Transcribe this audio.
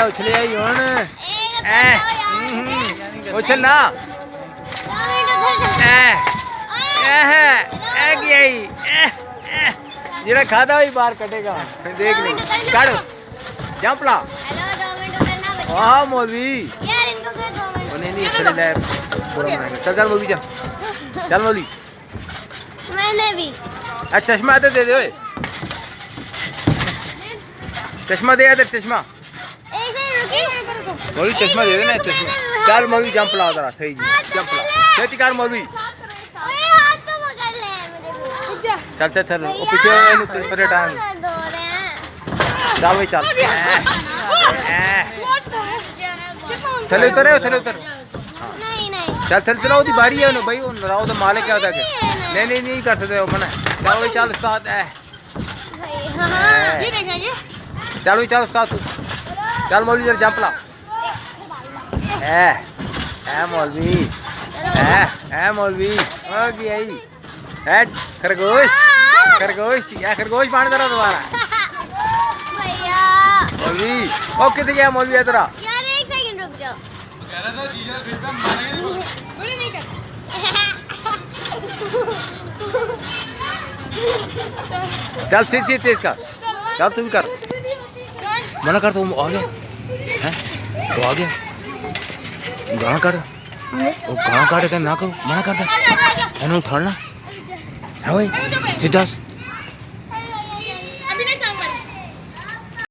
उछले आई हुन उछल ना जेड़ा खादा ही बाहर कटेगा देख ले काट जंप ला वाह मौलवी नहीं चल चल मौलवी चल मौलवी मैंने भी चश्मा दे दे चश्मा दे यार चश्मा मौलवी चश्मा दे देना चश्मा चल मौलवी जंप ला जरा सही जंप ला खेती कर मौलवी चल चल चल वो पीछे परे टाइम चल भाई चल चले उतर चल चल चल चलो उसकी बारी है भाई राव तो मालिक क्या होता है नहीं कर सकते हो मना चल भाई चल उस्ताद चल भाई चल उस्ताद चल मौलवी जरा जंप ला मौलवी मौलवी खरगोश खरगोश खरगोश पानी दरा दोबारा मौलवी ओ कितने गया मौलवी है तेरा यार एक सेकंड रुक जाओ चल सीट तेज कर चल तू भी कर मना कर तू आ गया हैं तो आ गया गाना काट वो गाना काट के ना करो मना कर दे उठाना है भाई सीधा